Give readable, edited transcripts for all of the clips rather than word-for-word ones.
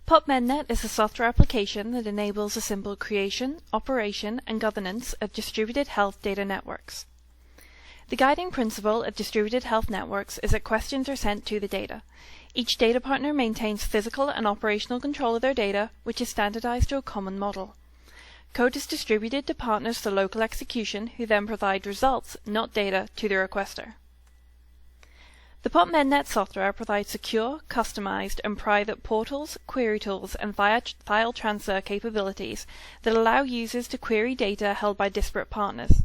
PopMedNet is a software application that enables the simple creation, operation, and governance of distributed health data networks. The guiding principle of distributed health networks is that questions are sent to the data. Each data partner maintains physical and operational control of their data, which is standardized to a common model. Code is distributed to partners for local execution, who then provide results, not data, to the requester. The PopMedNet software provides secure, customized, and private portals, query tools, and file transfer capabilities that allow users to query data held by disparate partners.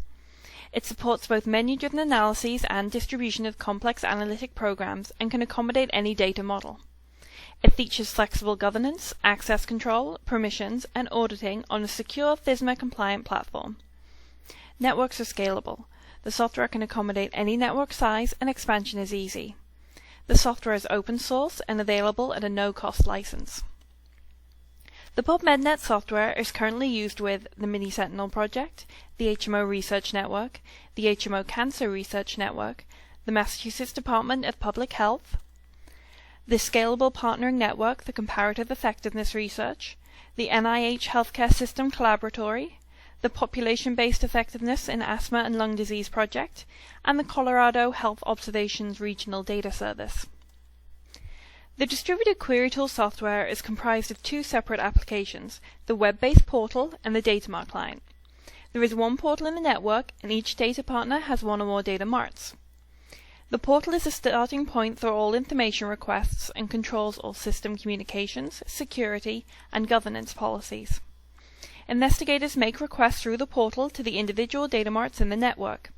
It supports both menu-driven analyses and distribution of complex analytic programs and can accommodate any data model. It features flexible governance, access control, permissions, and auditing on a secure FISMA-compliant platform. Networks are scalable. The software can accommodate any network size, and expansion is easy. The software is open source and available at a no-cost license. The PopMedNet software is currently used with the Mini-Sentinel project, the HMO Research Network, the HMO Cancer Research Network, the Massachusetts Department of Public Health, the Scalable Partnering Network for Comparative Effectiveness Research, the NIH Healthcare System Collaboratory, the Population-Based Effectiveness in Asthma and Lung Disease Project, and the Colorado Health Observations Regional Data Service. The distributed query tool software is comprised of two separate applications, the web-based portal and the datamart client. There is one portal in the network, and each data partner has one or more data marts. The portal is a starting point for all information requests and controls all system communications, security, and governance policies. Investigators make requests through the portal to the individual data marts in the network.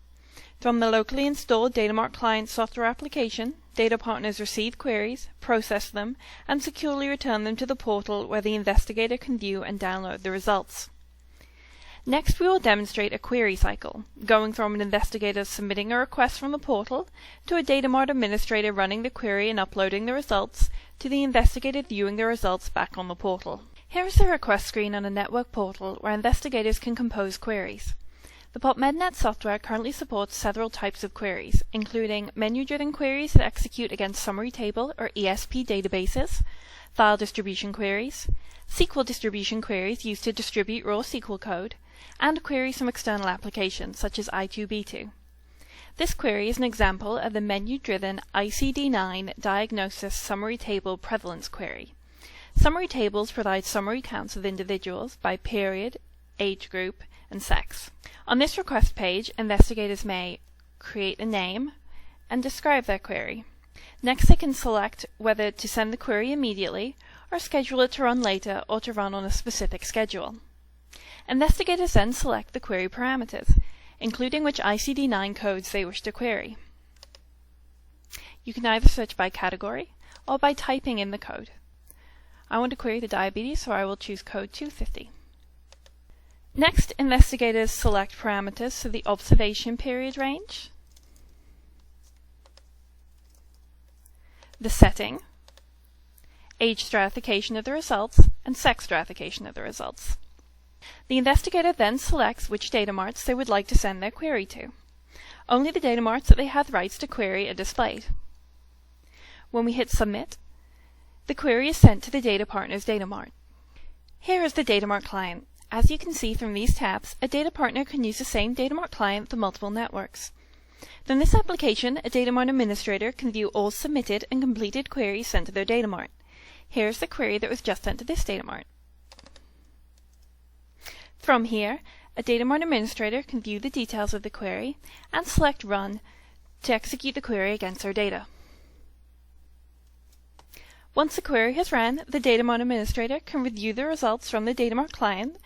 From the locally installed datamart client software application, data partners receive queries, process them, and securely return them to the portal where the investigator can view and download the results. Next, we will demonstrate a query cycle, going from an investigator submitting a request from the portal, to a datamart administrator running the query and uploading the results, to the investigator viewing the results back on the portal. Here is the request screen on a network portal where investigators can compose queries. The PopMedNet software currently supports several types of queries, including menu-driven queries that execute against summary table or ESP databases, file distribution queries, SQL distribution queries used to distribute raw SQL code, and queries from external applications such as I2B2. This query is an example of the menu-driven ICD-9 diagnosis summary table prevalence query. Summary tables provide summary counts of individuals by period, age group, and sex. On this request page, investigators may create a name and describe their query. Next, they can select whether to send the query immediately or schedule it to run later or to run on a specific schedule. Investigators then select the query parameters, including which ICD-9 codes they wish to query. You can either search by category or by typing in the code. I want to query the diabetes, so I will choose code 250. Next, investigators select parameters for the observation period range, the setting, age stratification of the results, and sex stratification of the results. The investigator then selects which data marts they would like to send their query to. Only the data marts that they have rights to query are displayed. When we hit Submit, the query is sent to the data partner's data mart. Here is the datamart client. As you can see from these tabs, a data partner can use the same datamart client for multiple networks. From this application, a datamart administrator can view all submitted and completed queries sent to their datamart. Here is the query that was just sent to this datamart. From here, a datamart administrator can view the details of the query and select Run to execute the query against their data. Once the query has ran, the datamart administrator can review the results from the datamart client,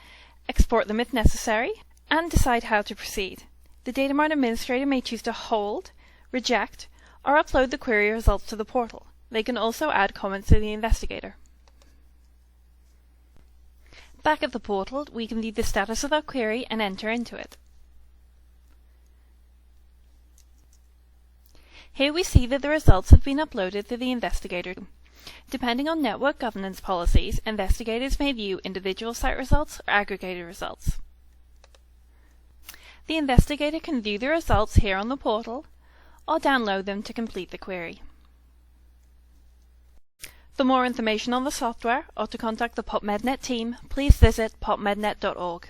export them if necessary, and decide how to proceed. The datamart administrator may choose to hold, reject, or upload the query results to the portal. They can also add comments to the investigator. Back at the portal, we can view the status of our query and enter into it. Here we see that the results have been uploaded to the investigator. Depending on network governance policies, investigators may view individual site results or aggregated results. The investigator can view the results here on the portal, or download them to complete the query. For more information on the software or to contact the PopMedNet team, please visit popmednet.org.